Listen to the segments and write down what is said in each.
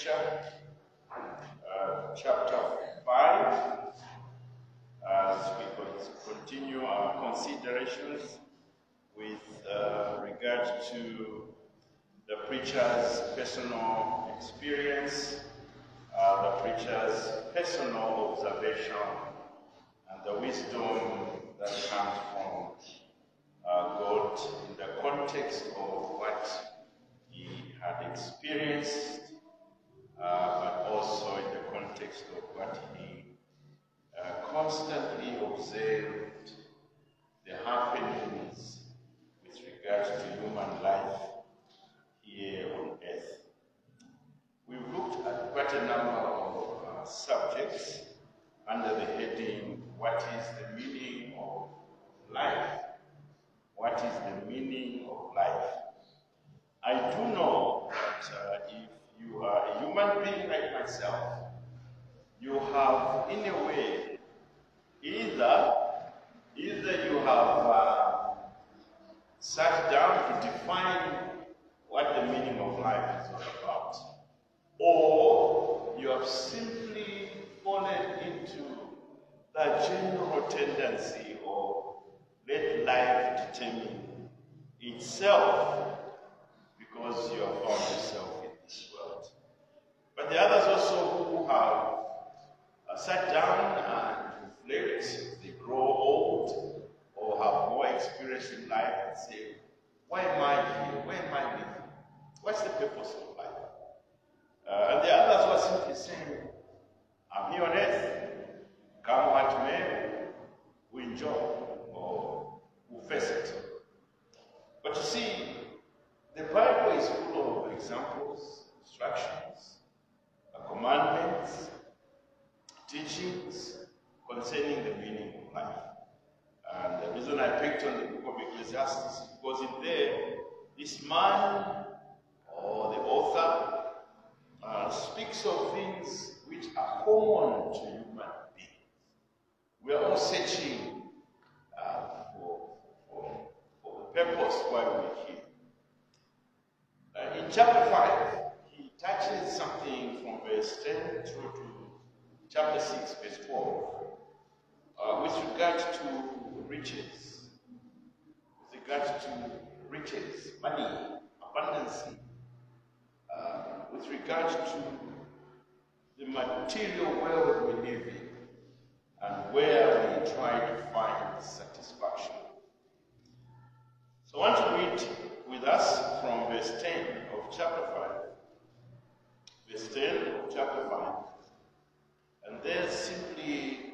preacher, chapter 5, as we continue our considerations with regard to the preacher's personal experience, the preacher's personal observation, and the wisdom that comes from God in the context of what he had experienced, but also in the context of what he constantly observed the happenings with regard to human life here on earth. We've looked at quite a number of subjects under the heading, what is the meaning of life? What is the meaning of life? I do know that if you are a human being like myself, you have, in a way, either you have sat down to define what the meaning of life is all about, or you have simply fallen into the general tendency of let life determine itself because you have found yourself in this world. But the others also who have sat down and reflect, they grow old or have more experience in life and say, why am I here? Where am I living? What's the purpose of life? And the others who are simply saying, I'm here on earth. Come what may, we enjoy or we face it. But you see, the Bible is full of examples, instructions, commandments, teachings concerning the meaning of life. And the reason I picked on the book of Ecclesiastes is because in there, this man or the author speaks of things which are common to human beings. We are all searching for the purpose why we're here. In chapter 5, he touches something from verse 10 through to chapter 6, verse 12, with regard to riches. With regard to riches, money, abundance, with regard to the material world we live in and where we try to find satisfaction. So I want to read with us from verse 10 of chapter 5. Verse 10 of chapter 5. And then simply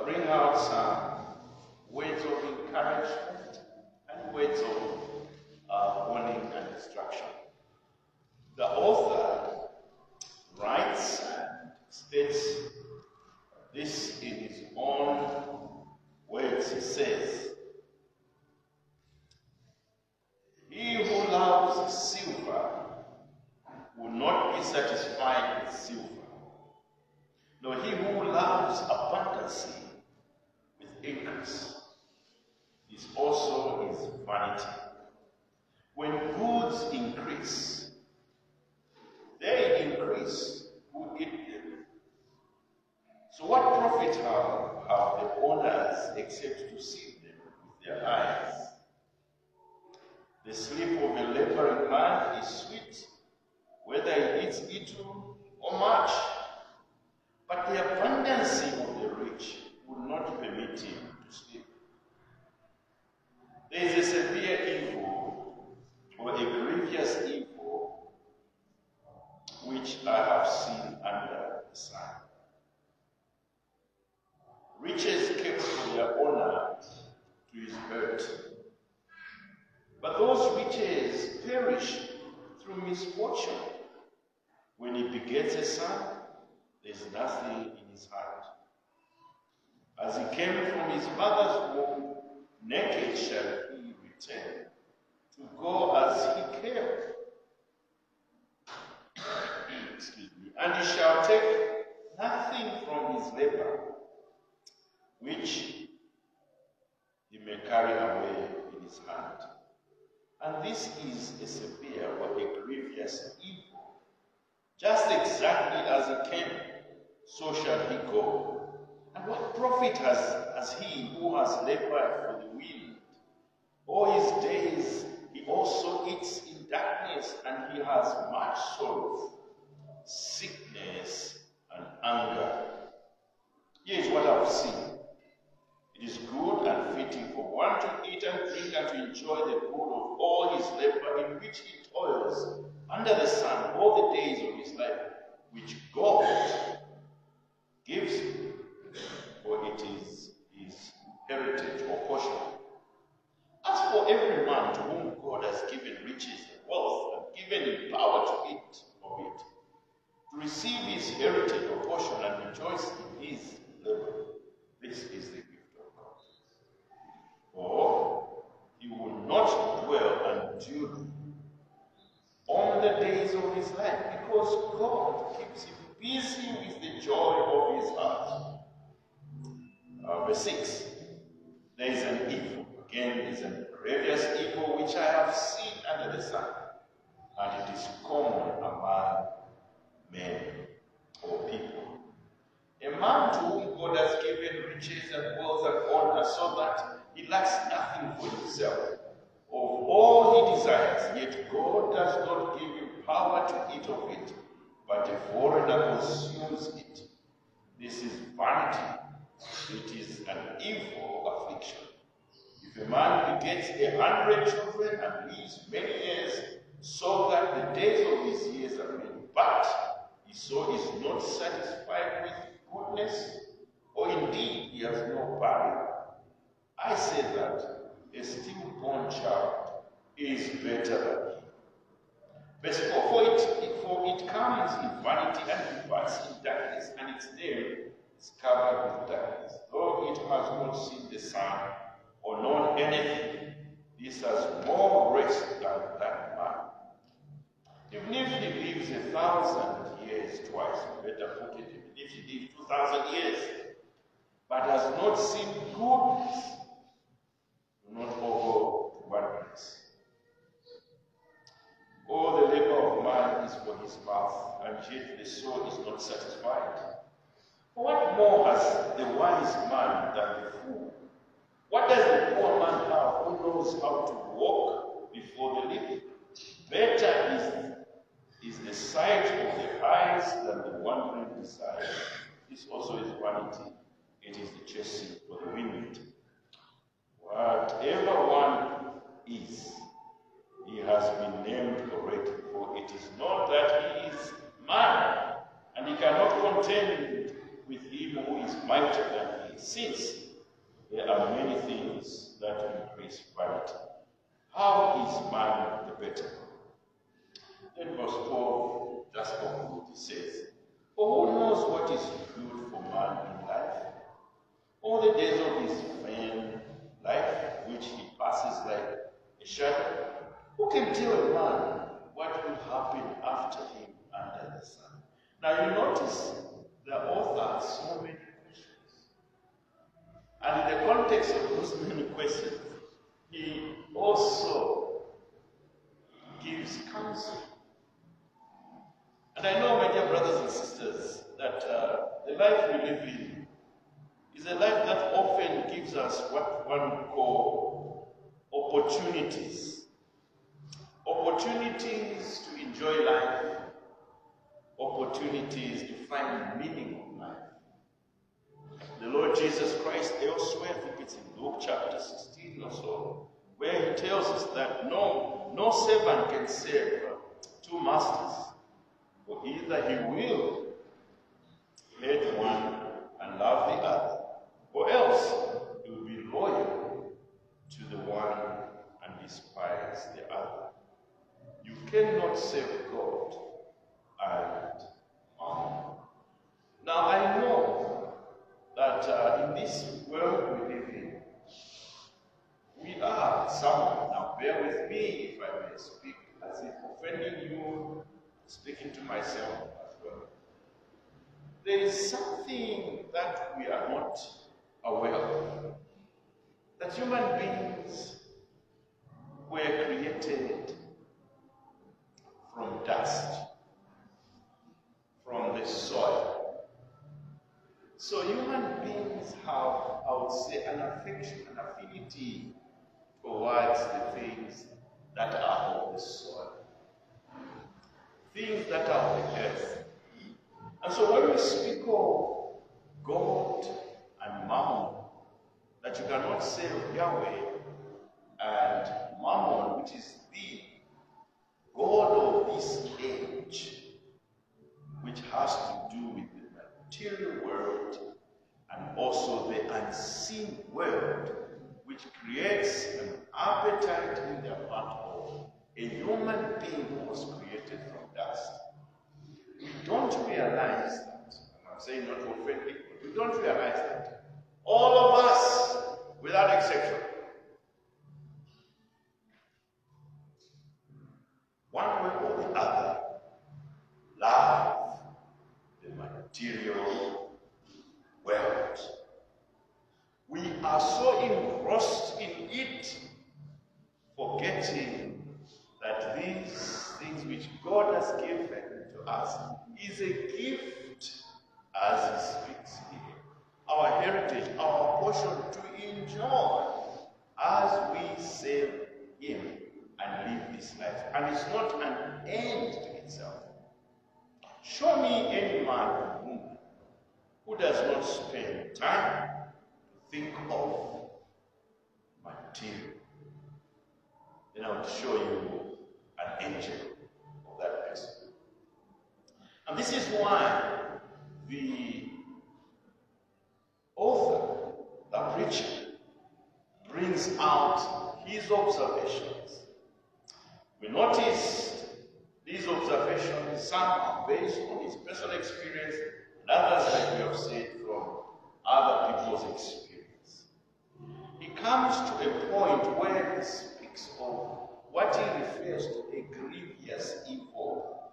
bring out some words of encouragement and words of warning and instruction. The author writes and states this in his own words. He says, he who loves silver will not be satisfied with silver, nor he who loves abundance with increase. This also is vanity. When goods increase, they increase who eat them. So what profit have the owners except to see them with their eyes? The sleep of a laboring man is sweet, whether he eats little or much. But the abundance of the rich will not permit him to sleep. There is a severe evil, or a grievous evil, which I have seen under the sun. Riches kept for their owner to his hurt. But those riches perish through misfortune. When he begets a son, there is nothing in his heart. As he came from his mother's womb, naked shall he return, to go as he came. Excuse me. And he shall take nothing from his labor, which he may carry away in his hand. And this is a severe or a grievous evil, Just exactly as he came, so shall he go. And what profit has he who has labored for the wind? All his days he also eats in darkness, and he has much sorrow, sickness, and anger. Here is what I've seen. It is good and fitting for one to eat and drink and to enjoy the good of all his labor in which he toils under the sun all the days of his life, which God gives him, for it is his heritage or portion. As for every man to whom God has given riches and wealth and given him power to eat of it, to receive his heritage or portion and rejoice in his labor, this is the gift of God. For he will not dwell unduly on the days of his life, because God keeps him busy with the joy of his heart. Verse 6. There is an evil, again, there is a grievous evil which I have seen under the sun, and it is common among men or people. A man to whom God has given riches and wealth and honor, so that he lacks nothing for himself. Of all he desires, yet God does not give him power to eat of it, but a foreigner consumes it. This is vanity. It is an evil affliction. If a man begets 100 children and lives many years, so that the days of his years are many, but his soul is not satisfied with goodness, or indeed he has no value, I say that a stillborn child is better than he. Verse 4, for it comes in vanity and departs in darkness, and its name is covered with darkness. Though it has not seen the sun or known anything, this has more rest than that man. Even if he lives 1,000 years twice, better put it, even if he lives 2,000 years, but has not seen goodness, do not go to one place. All the labor of man is for his mouth, and yet the soul is not satisfied. What more has the wise man than the fool? What does the poor man have who knows how to walk before the living? Better is the sight of the eyes than the wandering desire. This also is vanity. It is the chasing for the wind. Whatever one is, he has been named already, for it is not that he is man, and he cannot contend with him who is mightier than he, since there are many things that increase vanity. How is man the better? Then verse 12 just concludes. He says, for who knows what is good for man in life? All the days of his vain life, which he passes like a shadow, who can tell a man what will happen after him under the sun? Now you notice the author has so many questions. And in the context of those many questions, he also gives counsel. And I know, my dear brothers and sisters, that the life we live in is a life that often gives us what one would call opportunities. Opportunities to enjoy life, opportunities to find meaning in life. The Lord Jesus Christ elsewhere, I think it's in Luke chapter 16 or so, where he tells us that no servant can serve two masters. For either he will hate one and love the other, or else he will be loyal to the one and despise the other. You cannot serve God and mammon. Now I know that in this world we live in, we are someone. Now bear with me if I may speak as if offending you, speaking to myself as well. There is something that we are not aware of. That human beings were created from dust. the soil, things that are of the earth. And so when we speak of God and Mammon, that you cannot say of Yahweh and Mammon, which is the God of this age, which has to do with the material world and also the unseen world, which creates an appetite in the heart of a human being who was created from dust. We don't realize that, and I'm saying not to offend people, we don't realize that all of us, without exception, one way or the other, love the material world. We are so engrossed in it, forgetting that these things which God has given to us is a gift, as He speaks here. Our heritage, our portion to enjoy as we serve Him and live this life. And it's not an end to itself. Show me any man or woman who does not spend time to think of material. Then I will show you an angel of that person. And this is why the author, the preacher, brings out his observations. We noticed these observations, some are based on his personal experience, and others, like we have said, from other people's experience. He comes to a point where he speaks of what he refers to a grievous evil,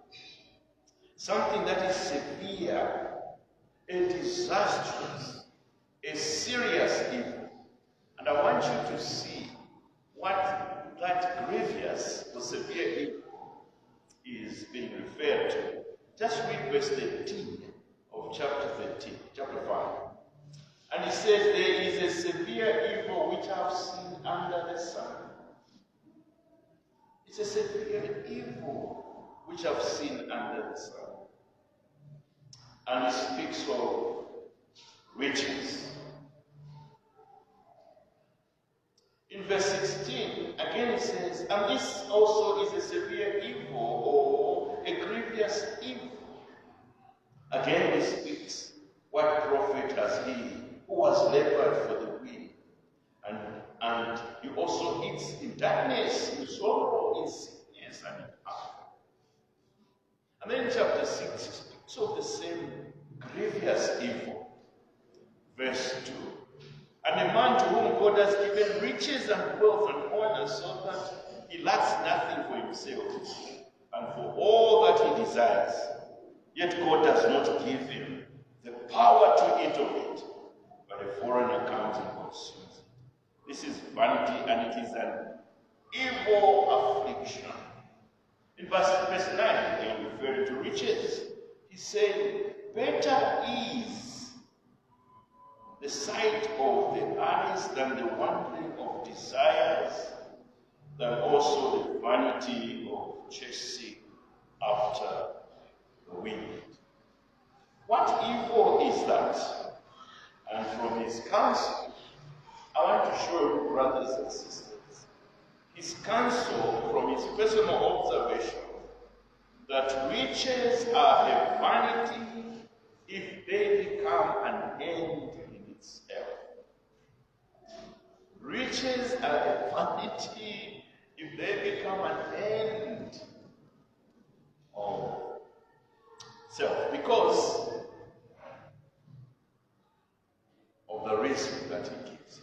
something that is severe, a disastrous, a serious evil. And I want you to see what that grievous or severe evil is being referred to. Just read verse 13 of chapter 13, chapter 5. And he says, there is a severe evil which I have seen under the sun. It's a severe evil which I've seen under the sun. And he speaks of riches. In verse 16, again he says, and this also is a severe evil or a grievous evil. Again he speaks, what profit has he who has labored for the wind? And he also eats in darkness, in sorrow, in sickness, and in hunger. And then in chapter 6, he speaks of the same grievous evil. Verse 2. And a man to whom God has given riches and wealth and honor, so that he lacks nothing for himself and for all that he desires. Yet God does not give him the power to eat of it, but a foreigner comes and consumes it. This is vanity, and it is an evil affliction. In verse 9, again referring to riches, he said, better is the sight of the eyes than the wandering of desires, than also the vanity of chasing after the wind. What evil is that? And from his counsel, I want to show you, brothers and sisters, his counsel from his personal observation, that riches are a vanity if they become an end in itself. Riches are a vanity if they become an end of self, because of the reason that he gives.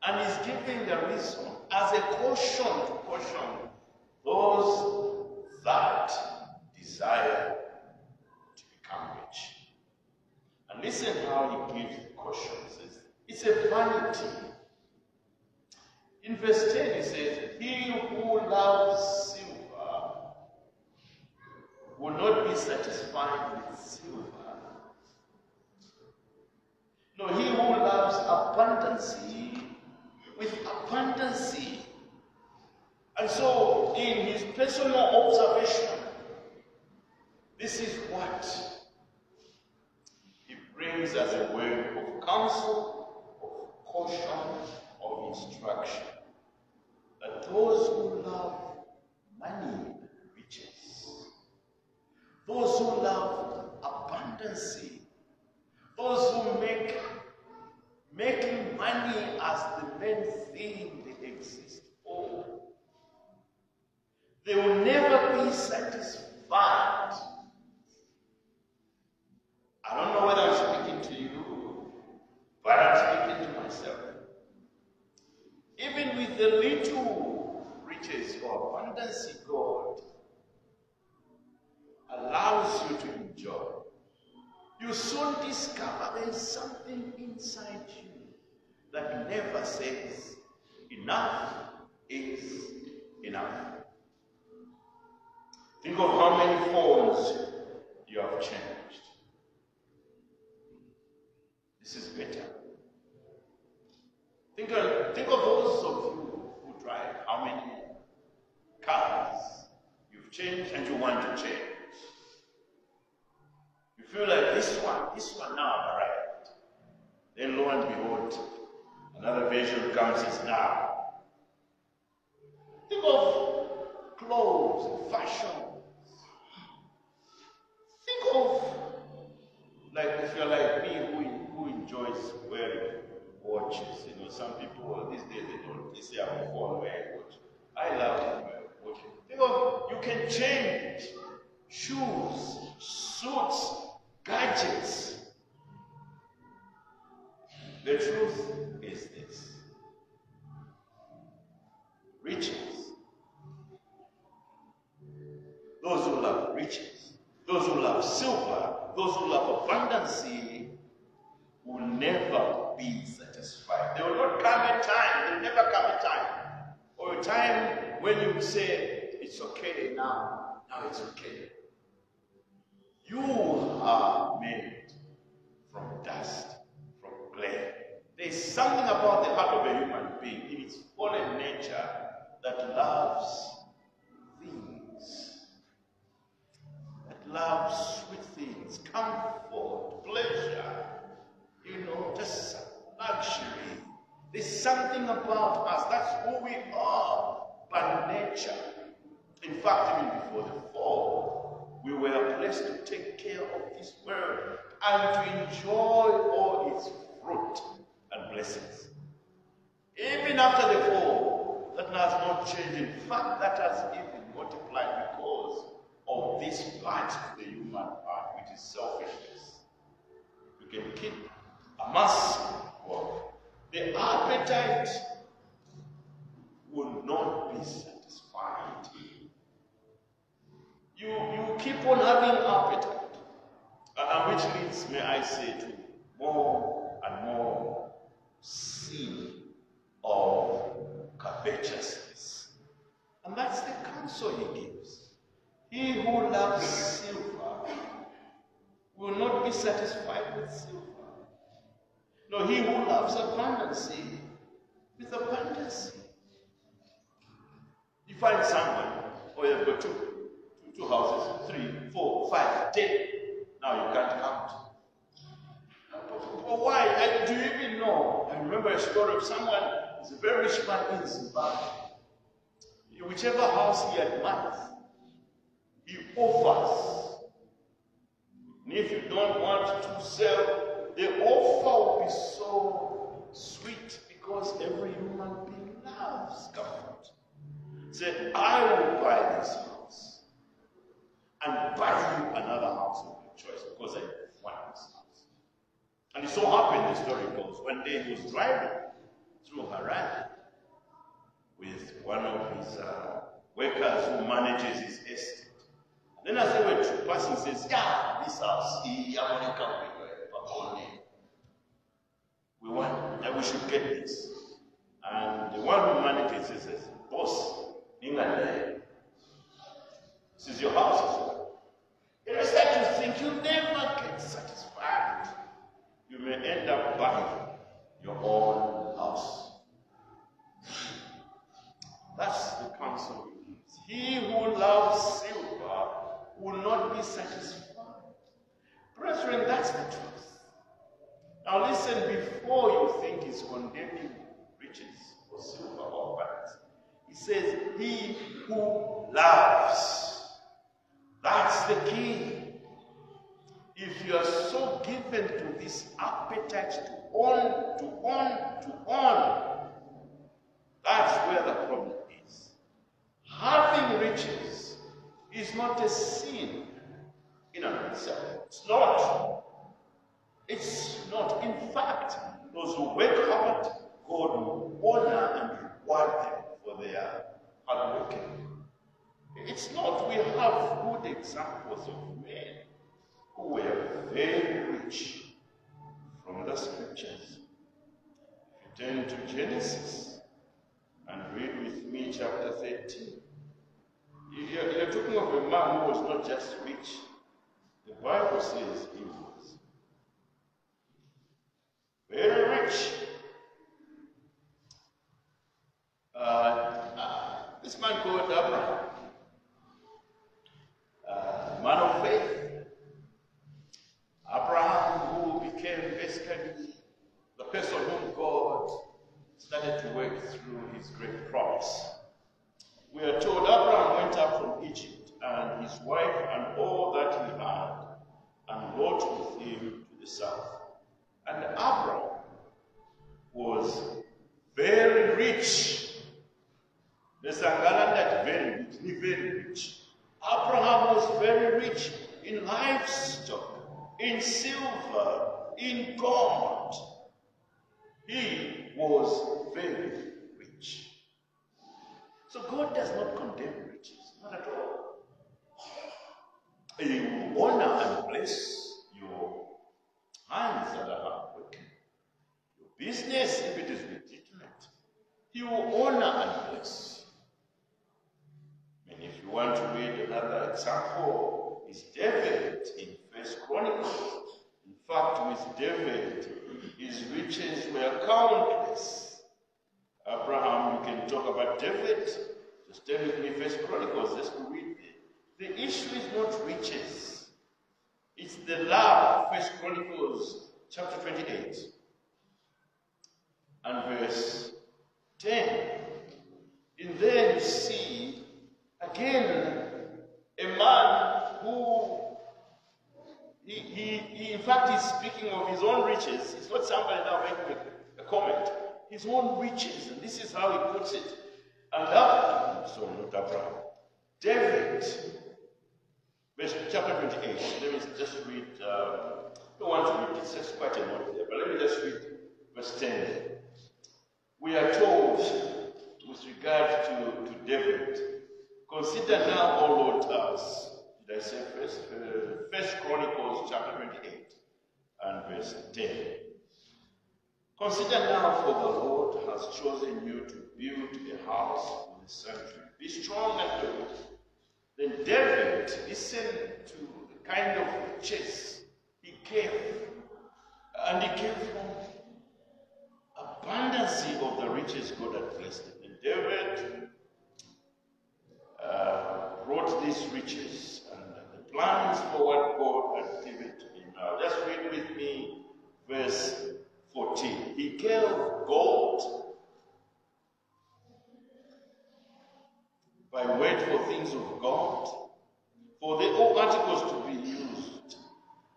And he's giving the reason as a caution to caution those that desire to become rich. And listen how he gives the caution. He says, it's a vanity. In verse 10 he says, he who loves silver will not be satisfied with silver. No, he who loves abundancy with abundancy. And so, in his personal observation, this is what he brings as a word of counsel, of caution, of instruction. That those who love money and riches, those who love abundancy, those who making money as the main thing they exist for, they will never be satisfied. I don't know whether I'm speaking to you, but I'm speaking to myself. Even with the little riches or abundance God allows you to enjoy, you soon discover there is something inside you that never says, enough is enough. Think of how many phones you have changed. This is better. Think of those of you who drive, how many cars you've changed and you want to change. You feel like this one now I've arrived. Then lo and behold, another version comes and says, now. Think of clothes and fashion. Think of, like, if you're like me who enjoys wearing watches. You know, some people these days they say I won't wear a watch. I love watches. Think of, you can change shoes, suits, gadgets. The truth is this: riches. Those who love riches, those who love silver, those who love abundancy will never be satisfied. There will not come a time, there will never come a time, or a time when you say, it's okay now it's okay. You are made from dust, from clay. There is something about the heart of a human being in its fallen nature that loves things, that loves sweet things, comfort, pleasure, you know, just luxury. There's something about us. That's who we are by nature. In fact, even before the fall, we were blessed to take care of this world and to enjoy all its fruit and blessings. Even after the fall, that has not changed. In fact, that has even multiplied because of this part of the human heart, which is selfishness. You can keep amassing wealth. The appetite will not be satisfied. You keep on having appetite, and which leads, may I say, to more and more sin of covetousness. And that's the counsel he gives. He who loves silver will not be satisfied with silver. No, he who loves abundancy with abundancy. You find someone, or you've got two houses, 3, 4, 5, 10. Now you can't count. But why? Do you even know? I remember a story of someone who's a very rich man in Zimbabwe. Whichever house he admires, he offers. And if you don't want to sell, the offer will be so sweet because every human being loves comfort. Say, I will buy this house and buy you another house of your choice because I want this house. And it so happened, the story goes, one day he was driving through Harare with one of his workers who manages his estate. And then as they were passing, he says, yeah, this house, we should get this. And the one who manages says, boss, this is your house as well. You start to think you never get satisfied. You may end up buying your own house. That's the counsel He who loves silver will not be satisfied. Brethren, that's the truth. Now listen, before you think he's condemning riches or silver or gold, he says, he who loves. That's the key. If you are so given to this appetite to own, that's where the problem is. Having riches is not a sin in and of itself. It's not. It's not. In fact, those who work hard, God will honor and reward them for their hard working. It's not. We have good examples of men who were very rich from the scriptures. If you turn to Genesis and read with me chapter 13, you're talking of a man who was not just rich. The Bible says he was very rich. This man called Abraham, man of faith. Abraham, who became basically the person whom God started to work through his great promise. We are told Abraham went up from Egypt, and his wife and all that he had, and Lot with him to the south. And Abraham was very rich. The Sangalanda very rich. Abraham was very rich in livestock, in silver, in gold. He was very rich. So God does not condemn riches, not at all. He will honor and bless your hands that are hardworking, your business if it is legitimate. He will honor and bless. And if you want to read another example, is David in 1 Chronicles. In fact, with David, his riches were countless. Abraham, you can talk about David. Just turn with me 1 Chronicles, just to read it. The issue is not riches. It's the love. 1 Chronicles chapter 28 and verse 10. In there you see, again, a man who, he in fact is speaking of his own riches. It's not somebody now making a comment. His own riches, and this is how he puts it. And sorry, not Abraham. David, verse chapter 28. Let me just read. I don't want to read, it's just quite a lot there, but let me just read verse 10. We are told, with regard to David, consider now, O Lord, us. Did I say First Chronicles chapter 28 and verse 10. Consider now, for the Lord has chosen you to build a house for the sanctuary. Be strong and do it. Then David listened to the kind of riches he gave. And he gave from abundance of the riches God had blessed him. And David brought these riches and the plans for what God had given to him. Now, just read with me verse 14. He gave gold by weight for things of God, for the all articles to be used.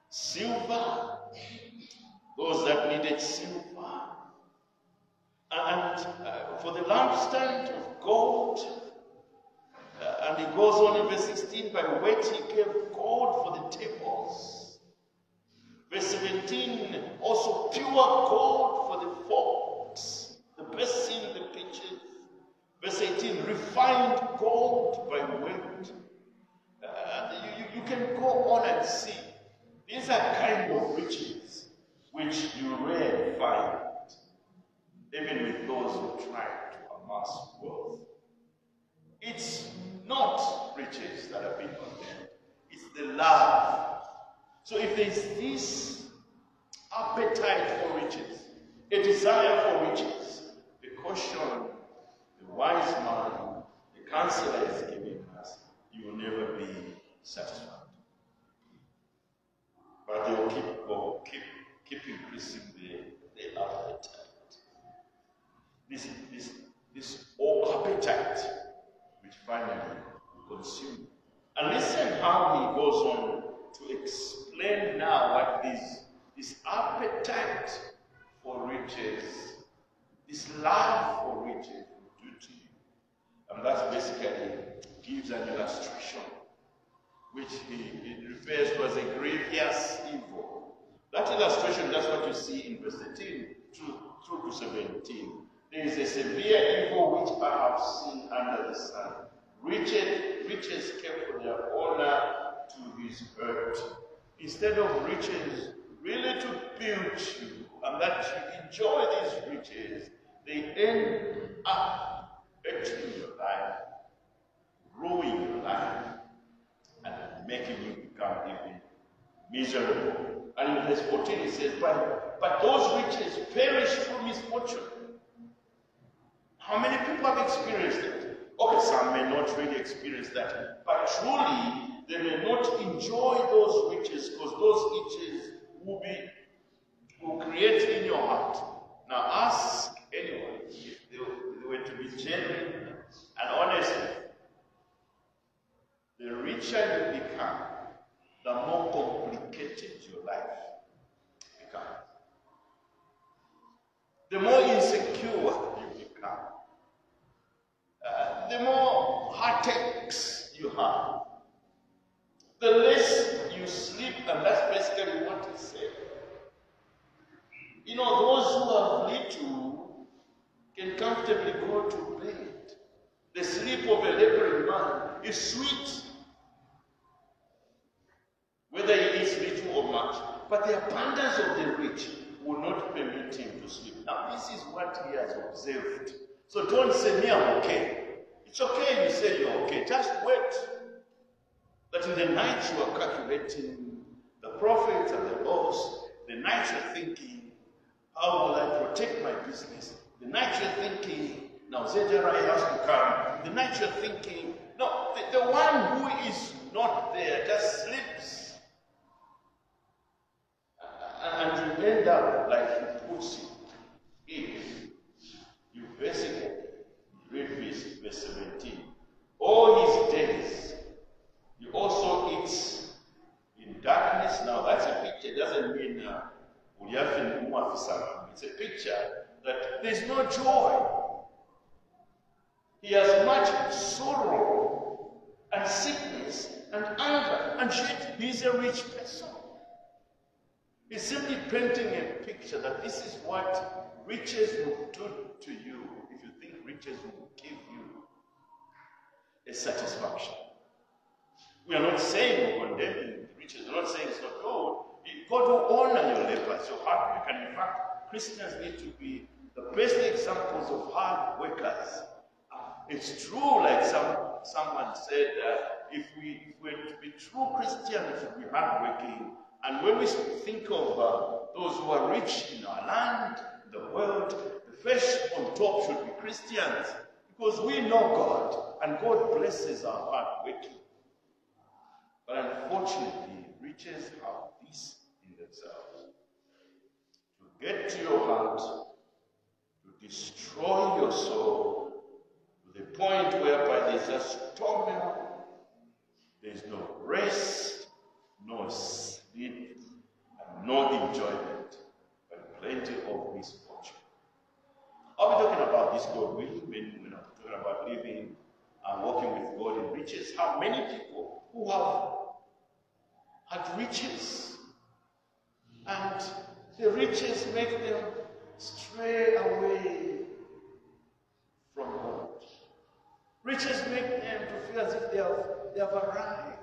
Silver, those that needed silver. And for the lampstand of gold. And he goes on in verse 16, by weight he gave gold for the tables. Verse 17, also pure gold for the forks, the basin, the pitchers. Verse 18, refined gold by weight. You can go on and see. These are kind of riches which you rarely find, even with those who try to amass wealth. It's not riches that have been condemned. It's the love. So if there's this appetite for riches, a desire for riches, the caution the wise man, the counselor is giving you will never be satisfied. But they will keep increasing the appetite. This all appetite, which finally will consume. And listen how he goes on to explain now what this appetite for riches, this love for riches will do to you. And that basically gives an illustration, which he refers to as a grievous evil. That illustration, that's what you see in verse 13 through to 17. There is a severe evil which I have seen under the sun. Riches kept for their honor to his hurt. Instead of riches really to build you, and that you enjoy these riches, they end up hurting your life, ruining your life, and making you become even miserable. And in verse 14 it says, but those riches perish through misfortune. How many people have experienced it? Okay, some may not really experience that, but truly they may not enjoy those riches, because those riches will create in your heart. Now ask anyone if they were to be genuine and honest. The richer you become, the more complicated your life becomes. The more insecure you become. The more heartaches you have. The less you sleep, and that's basically what he said. You know, those who have little can comfortably go to bed. The sleep of a laboring man is sweet, whether he eats little or much. But the abundance of the rich will not permit him to sleep. Now, this is what he has observed. So don't say, me, I'm okay. It's okay you say you're okay. Just wait. That in the night you are calculating the profits and the loss. The night you're thinking, how will I protect my business? The night you're thinking, now Zedarai has to come. The night you're thinking, no, the one who is not there just sleeps. And you end up like he puts it. If you basically read verse 17, all his days, he also eats in darkness. Now that's a picture. It doesn't mean it's a picture that there's no joy. He has much sorrow and sickness and anger, and yet he's a rich person. He's simply painting a picture that this is what riches will do to you if you think riches will give you a satisfaction. We are not saying we're condemning riches. We're not saying it's not good. God will honor your labor, your hard work. And in fact, Christians need to be the best examples of hard workers. It's true, like someone said, if we were to be true Christians, we should be hardworking. And when we think of those who are rich in our land, the world, the first on top should be Christians, because we know God, and God blesses our hard working. But unfortunately, riches have this in themselves: to get to your heart, to destroy your soul, to the point whereby there's just turmoil, there's no rest, no sleep, and no enjoyment, but plenty of misfortune. I'll be talking about this, God willing, when I'm talking about living and walking with God in riches. How many people who have had riches, and the riches make them stray away from God. Riches make them to feel as if they have arrived,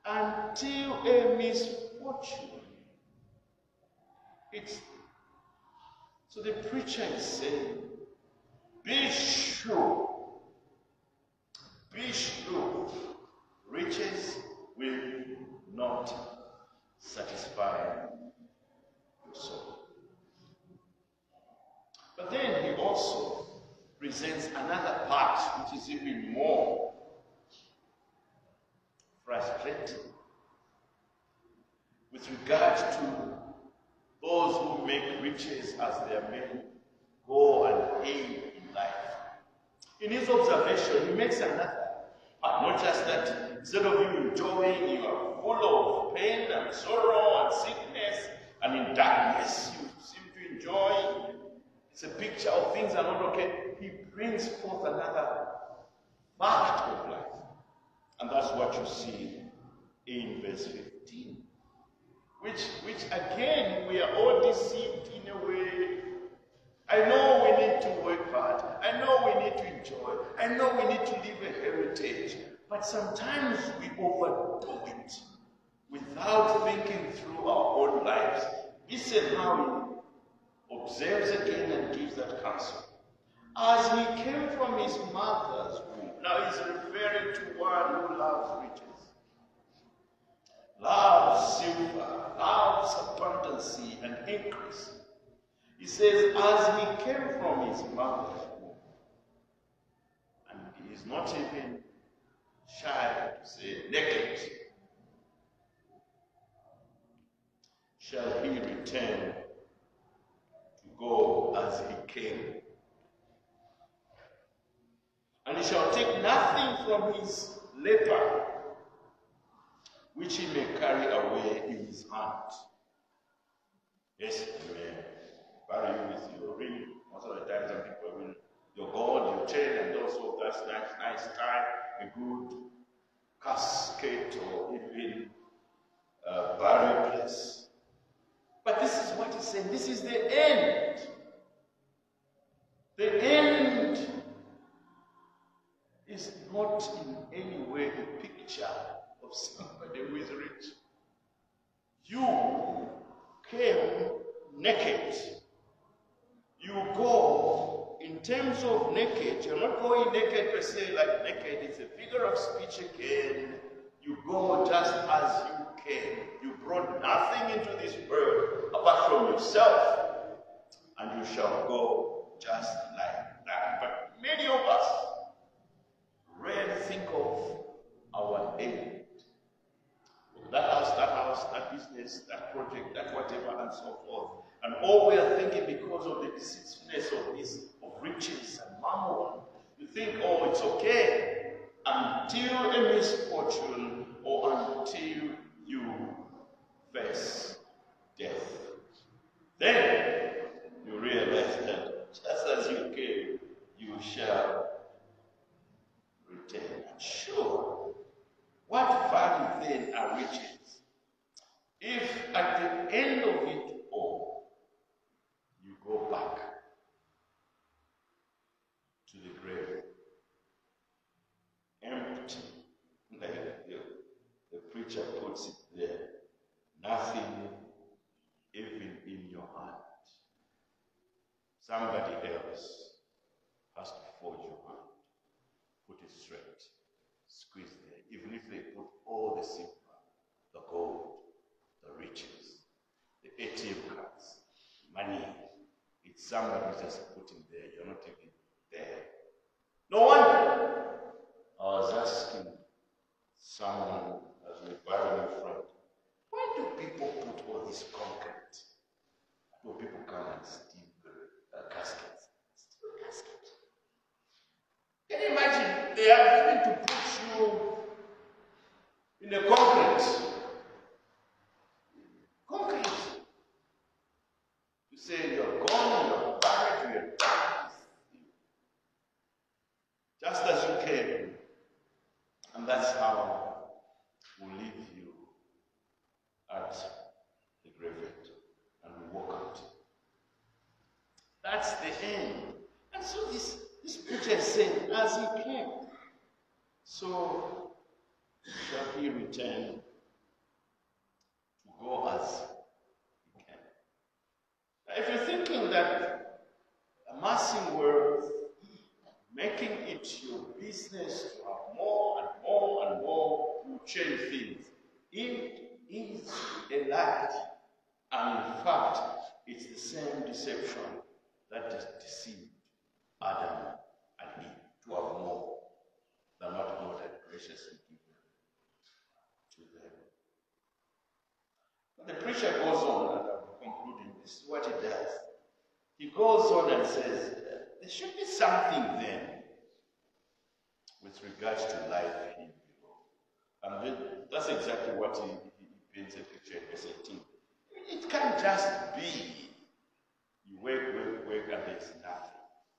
until a misfortune. So the preacher is saying, be sure, riches will not satisfy your soul. But then he also presents another part which is even more regard to those who make riches as their main goal and aim in life. In his observation, he makes another part. Not just that instead of you enjoying, you are full of pain and sorrow and sickness, and in darkness you seem to enjoy. It's a picture of things are not okay. He brings forth another fact of life. And that's what you see in verse 15. Which again, we are all deceived in a way. I know we need to work hard. I know we need to enjoy. I know we need to leave a heritage. But sometimes we overdo it without thinking through our own lives. Listen how he observes again and gives that counsel. As he came from his mother's womb. Now he's referring to one who loves riches, loves silver, loves abundancy and increase. He says, as he came from his mother's womb, and he is not even shy to say naked, shall he return to go as he came. And he shall take nothing from his labor, which he may carry away in his hand. Yes, he may bury you with your ring. Most of the time, some people will your gold, your chain, and also that's nice tie, a good casket, or even a burial place. But this is what he's saying. This is the end. The end is not in any way a picture of somebody who is rich. You came naked. You go, in terms of naked, you're not going naked per se, like naked, it's a figure of speech again. You go just as you came. You brought nothing into this world apart from yourself, and you shall go just like that. But many of us rarely think of our end. That house, that business, that project, that whatever, and so forth. And all we are thinking, because of the deceitfulness of riches and mammon, you think, oh, it's okay until a misfortune or until you face death. Then you realize that just as you came, you shall return. And sure, what value then are riches if at the end of it all you go back to the grave empty, like the preacher puts it there, nothing even in your hand. Somebody else has to forge your hand, put it straight, squeeze there. Even if they put all the silver, the gold, the riches, the ATM cards, money, it's somebody who's just putting there. You're not even there. No wonder. I was asking someone as we bury my friend, why do people put all this concrete? Why do people come and steal caskets? Steal caskets. Can you imagine? They are going to put you in the concrete. Concrete. You say you're gone, you're buried, you're done. Just as you came. And that's how we'll leave you at the graveyard. And we walk out. That's the end. And so this preacher is saying, as he came, so shall he return to go as he can. Now, if you're thinking that amassing wealth, making it your business to have more and more and more will change things, it is a lie. And in fact, it's the same deception that deceived Adam and Eve to have more than what God had graciously given to them. But the preacher goes on, and I'm concluding, this is what he does. He goes on and says, there should be something then with regards to life here below. And then that's exactly what he paints a picture in verse 18. It can't just be you work, and there's nothing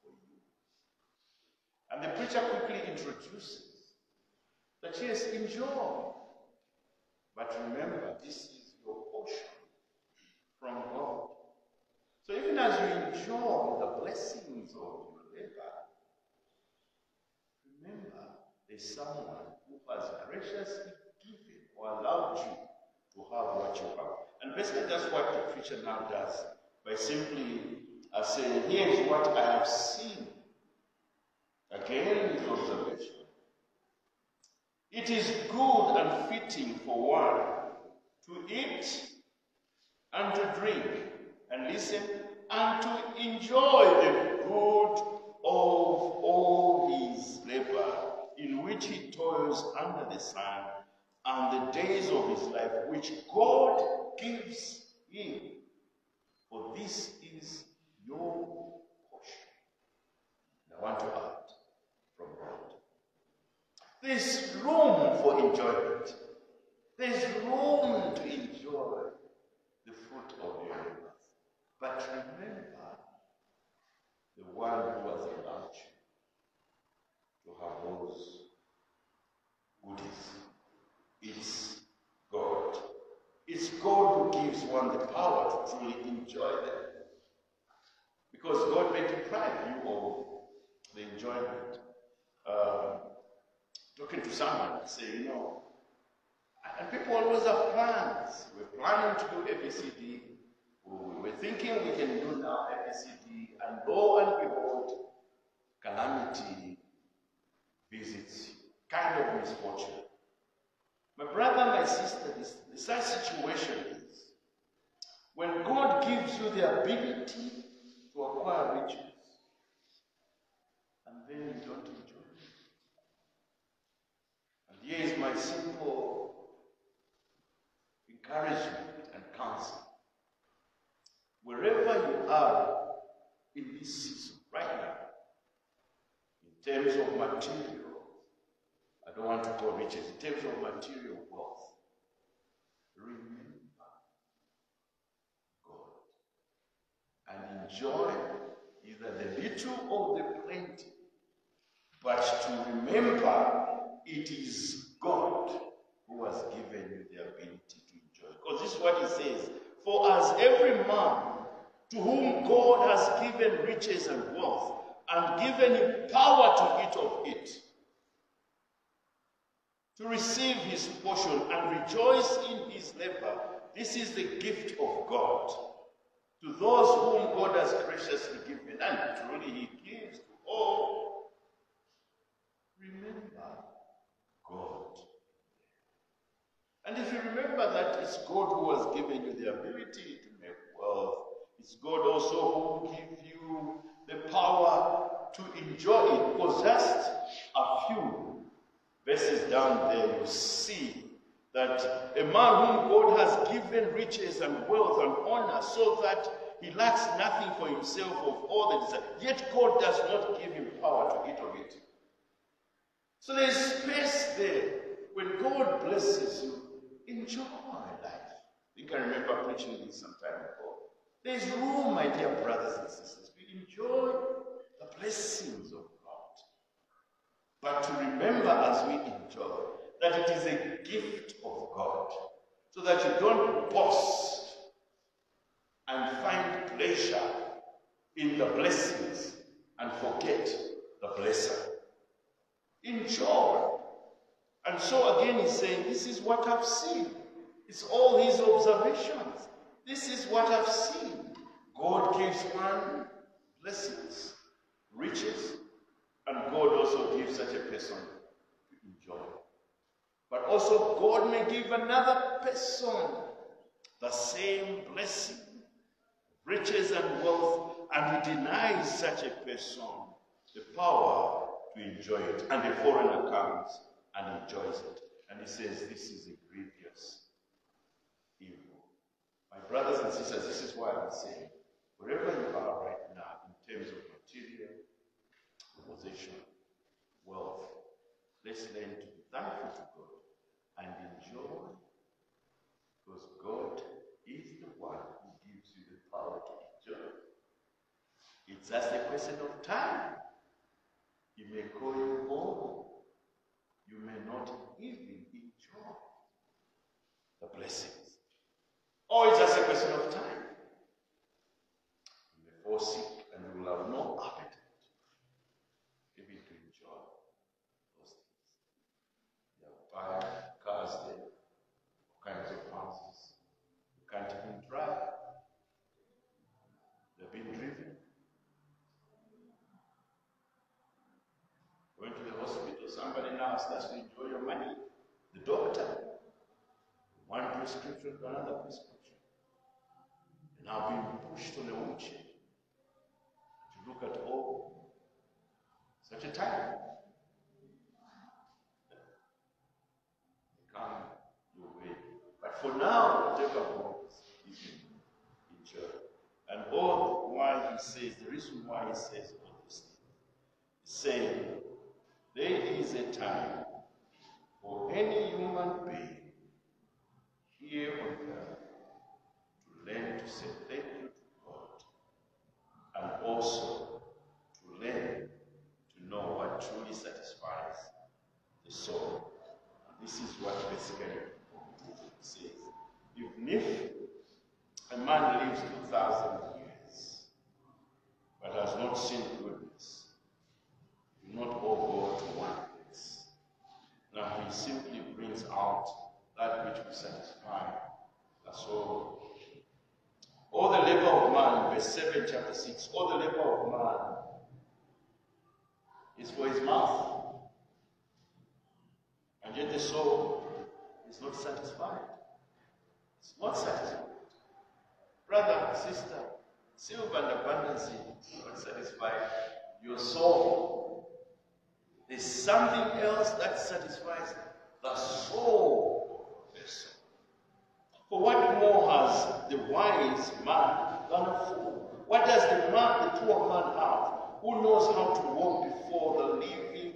for you. And the preacher quickly introduces that yes, enjoy. But remember, this is your portion from God. So even as you enjoy the blessings of your labor, remember there's someone who has graciously given or allowed you to have what you have. And basically that's what the preacher now does by simply saying, here's what I have seen. Again, his observation. It is good and fitting for one to eat and to drink, and listen, and to enjoy the good of all his labor, in which he toils under the sun, and the days of his life, which God gives him. For this is your portion. And I want to add from God. There's room for enjoyment. There's room to enjoy the fruit of your labor. But remember the one who has allowed you to have those goodies. It's God. It's God who gives one the power to truly enjoy them. Because God may deprive you of the enjoyment. Talking to someone and say, and people always have plans. We're planning to do ABCD. We're thinking we can do now ABCD, and lo and behold, calamity visits you. Kind of misfortune. My brother, my sister, the sad situation is when God gives you the ability to acquire riches, and then you don't enjoy it. And here is my simple encouragement and counsel. Wherever you are in this season, right now, in terms of material, I don't want to call riches, in terms of material wealth, remember God and enjoy either the little or the plenty, but to remember it is God who has given you the ability to enjoy. Because this is what he says, for as every man to whom God has given riches and wealth, and given him power to eat of it, to receive his portion and rejoice in his labor, this is the gift of God. To those whom God has graciously given, and truly he gives to all, remember God. And if you remember that it's God who has given you the ability to make wealth, it's God also who gives you the power to enjoy it. Because just a few verses down there, you see that a man whom God has given riches and wealth and honor, so that he lacks nothing for himself of all the desire, yet God does not give him power to eat of it. So there's space there. When God blesses you, enjoy life. I think I remember preaching this some time ago. There's room, my dear brothers and sisters, to enjoy the blessings of God. But to remember as we enjoy that it is a gift of God, so that you don't boast and find pleasure in the blessings and forget the blesser. Enjoy. And so again he's saying, this is what I've seen. It's all his observations. This is what I've seen. God gives one blessings, riches, and God also gives such a person to enjoy. But also God may give another person the same blessing, riches and wealth, and he denies such a person the power to enjoy it. And the foreigner comes and enjoys it. And he says, this is a grievous evil. My brothers and sisters, this is why I'm saying, wherever you are right now in terms of material, possession, wealth, let's learn to be thankful to God and enjoy, because God is the one who gives you the power to enjoy. It's just a question of time. He may call you home. You may not even enjoy the blessings. Or it's just a question of time. You may fall sick and you will have no appetite even to enjoy those things. You have buying cars there, all kinds of houses. You can't even drive. They've been driven. Going to the hospital, somebody now starts to enjoy your money. The doctor, one prescription to another prescription. You're now being pushed on a wheelchair to look at all. Such a time. They come your way. But for now, whatever God is enjoy. And all why he says, the reason why he says all these things, he's saying, there is a time for any human being here on earth to learn to say thank you to God, and also to learn to know what truly satisfies the soul. And this is what basically it says. Even if a man lives 2,000 years but has not seen goodness, do not all go to one place. Now he simply brings out that which will satisfy the soul. All the labor of man, verse 7, chapter 6, all the labor of man is for his mouth. And yet the soul is not satisfied. It's not satisfied. Brother, sister, silver and abundance will not satisfy your soul. There's something else that satisfies the soul of the person. For what more has the wise man than a fool? What does the poor man have, who knows how to walk before the living?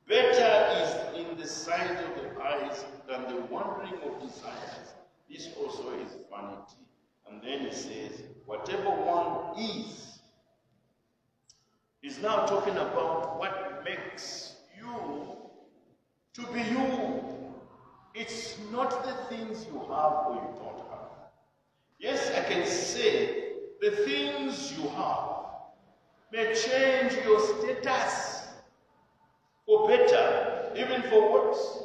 Better is in the sight of the eyes than the wandering of desires. This also is vanity. And then it says, whatever one is now talking about what makes you to be you. It's not the things you have or you don't have. Yes, I can say the things you have may change your status for better, even for worse.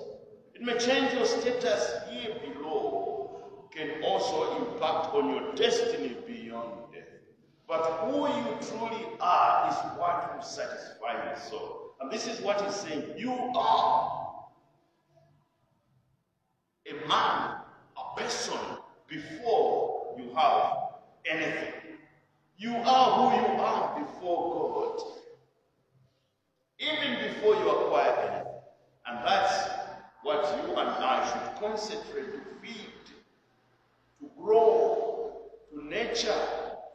It may change your status here below, can also impact on your destiny beyond death. But who you truly are is what will satisfy your soul. And this is what he's saying. You are a man, a person, before you have anything. You are who you are before God. Even before you acquire anything. And that's what you and I should concentrate to feed, to grow, to nurture,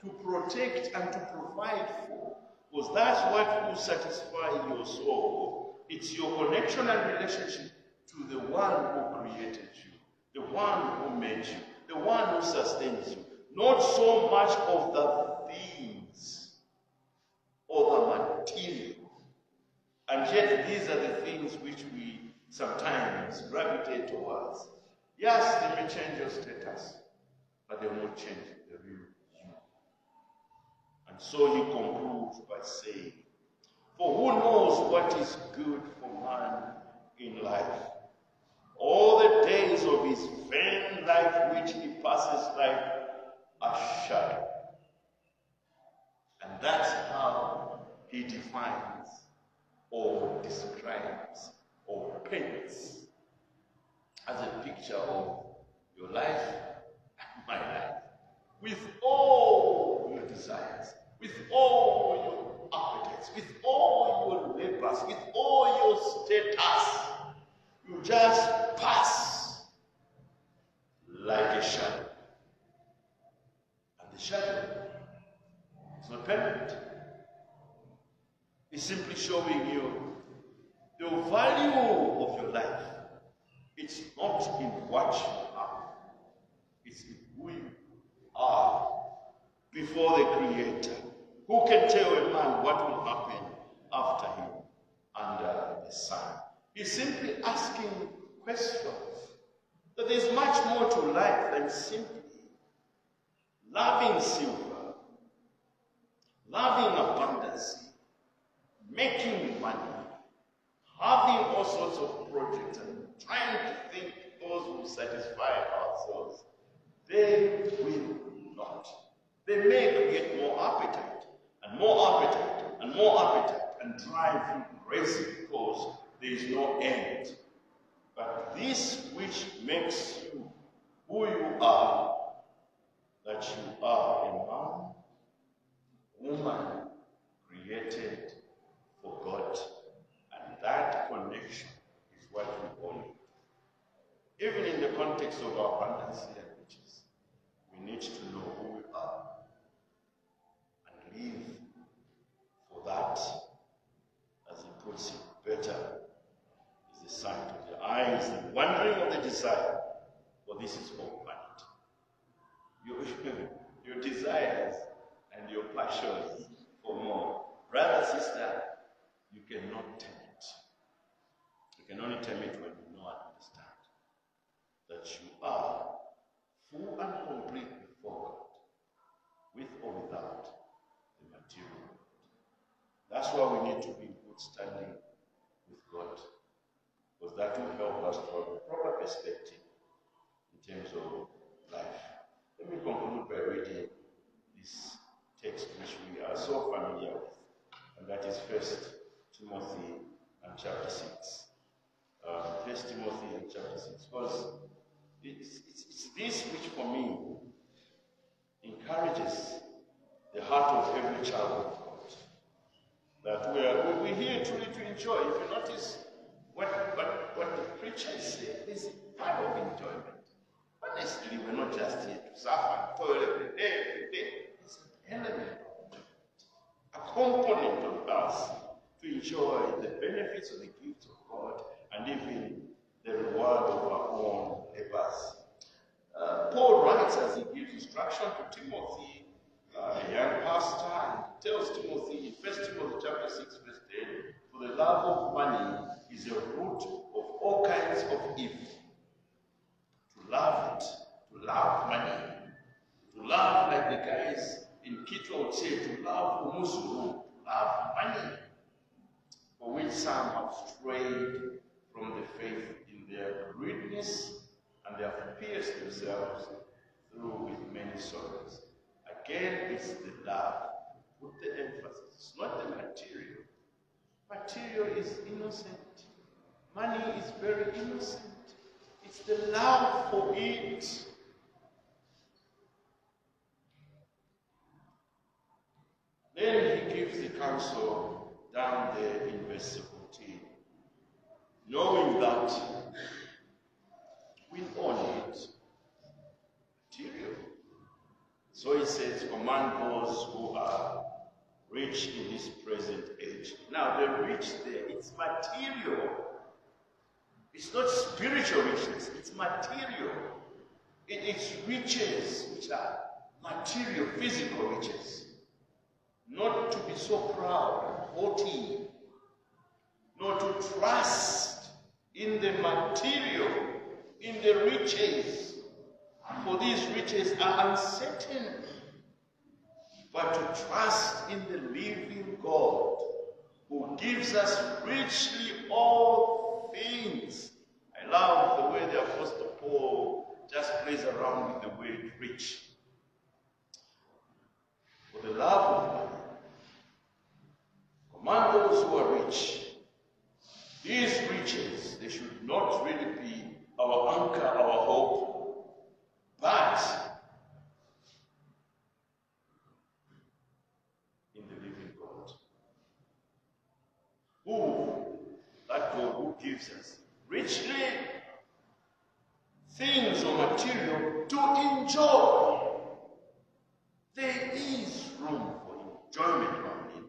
to protect, and to provide for. Because that's what will satisfy your soul. It's your connection and relationship to the one who created you, the one who made you, the one who sustains you. Not so much of the things or the material. And yet these are the things which we sometimes gravitate towards. Yes, they may change your status, but they will not change the real you. And so he concludes by saying, for who knows what is good for man in life? All the days of his vain life which he passes like a shadow. And that's how he defines or describes or paints as a picture of your life and my life. With all your desires, with all your appetites, with all your labors, with all your status, you just pass like a shadow. the shadow. It's not permanent. It's simply showing you the value of your life. It's not in what you have. It's in who you are before the Creator. Who can tell a man what will happen after him under the sun? He's simply asking questions. That there's much more to life than simply loving silver, loving abundance, making money, having all sorts of projects and trying to think those will satisfy ourselves. They will not. They may create more appetite and more appetite and more appetite and drive you crazy because there is no end. But this which makes you who you are, that you are a man, woman, created for God. And that connection is what we all need. Even in the context of our abundance and riches, we need to know who we are and live for that. As he puts it, better is the sight of the eyes, the wandering of the desire, for this is all vanity. Your desires and your passions for more. Brother, sister, you cannot tame it. You can only tame it when you know and understand that you are full and complete before God, with or without the material world. That's why we need to be in good standing with God, because that will help us from a proper perspective in terms of life. Let me conclude by reading this text which we are so familiar with, and that is 1 Timothy and chapter 6. 1 Timothy and chapter 6, because it's this which for me encourages the heart of every child of God. That we're here truly to enjoy. If you notice what the preachers say, there's a part of enjoyment. Honestly, we're not just here to suffer and toil every day. It's an element of enjoyment, a component of us to enjoy the benefits of the gifts of God and even the reward of our own labors. Paul writes as he gives instruction to Timothy, a young pastor, and tells Timothy in 1 Timothy chapter 6, verse 10, for the love of money is a root of all kinds of evil. To love it, to love money, to love, like the guys in Kitwa would say, to love umuzuru, to love money, for which some have strayed from the faith in their greediness, and they have pierced themselves through with many sorrows. Again, it's the love. Put the emphasis. It's not the material. Material is innocent. Money is very innocent. It's the love for it. Then he gives the counsel down there in verse 17. Knowing that we all need material. So he says, command those who are rich in this present age. Now the rich there, it's material. It's not spiritual richness, it's material. It's riches which are material, physical riches. Not to be so proud and haughty. Not to trust in the material, in the riches. For these riches are uncertain. But to trust in the living God, who gives us richly all things. I love the way the Apostle Paul just plays around with the word rich. For the love of money, command those who are rich. These riches, they should not really be our anchor, our hope, but in the living God. That God who gives us richly things or material to enjoy. There is room for enjoyment, family.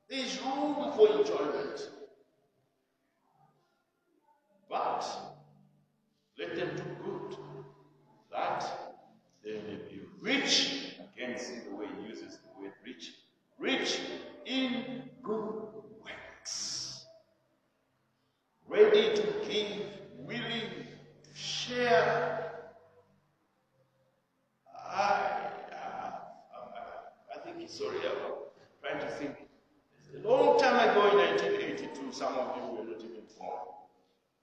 There is room for enjoyment. But let them do good, that they may be rich. Again, see the way he uses the word rich. Rich in good works. Ready to give, willing to share. I think it's sorry, I'm trying to think. A long time ago in 1982, some of you were not even born.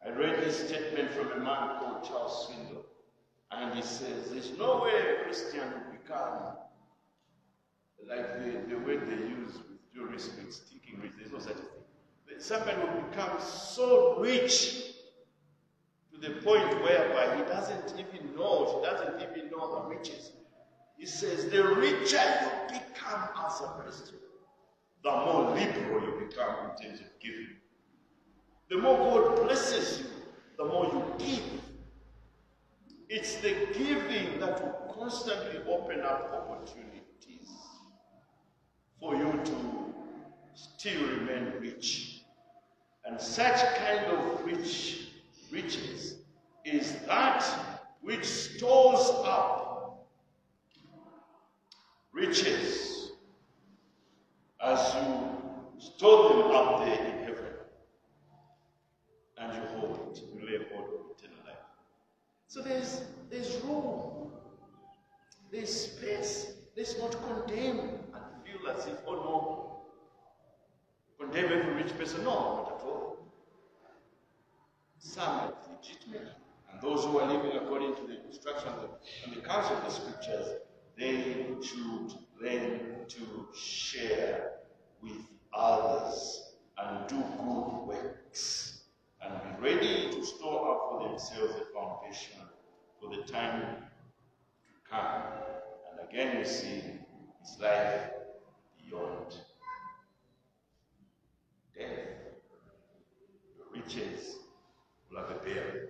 I read this statement from a man called Charles Swindoll, and he says, there's no way a Christian will become like the word they use with due respect, stinking rich. There's no such a thing. But somebody will become so rich to the point whereby he doesn't even know the riches. He says, the richer you become as a Christian, the more liberal you become in terms of giving. The more God blesses you, the more you give. It's the giving that will constantly open up opportunities for you to still remain rich. And such kind of riches is that which stores up riches as you store them up there in heaven. And you hold it, you lay hold of eternal life. So there's room, there's space. Let's not condemn and feel as if, oh no, condemn every rich person. No, not at all. Some are legitimate, and those who are living according to the instructions and the counsel of the scriptures, they should learn to share with others and do good works, and be ready to store up for themselves a foundation for the time to come. And again, you see, it's life beyond death. The riches will have a bearing,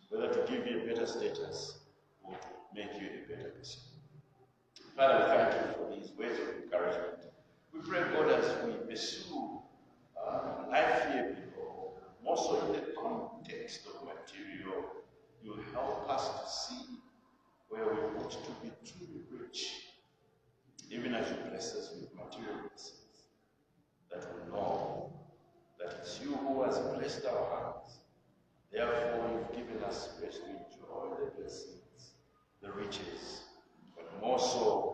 whether to give you a better status or to make you a better person. Father, we thank you for these words of encouragement. We pray, God, as we pursue life here before, more so in the context of material, you help us to see where we ought to be truly rich, even as you bless us with material blessings, that we know that it's you who has blessed our hands. Therefore, you've given us space to enjoy the blessings, the riches, but more so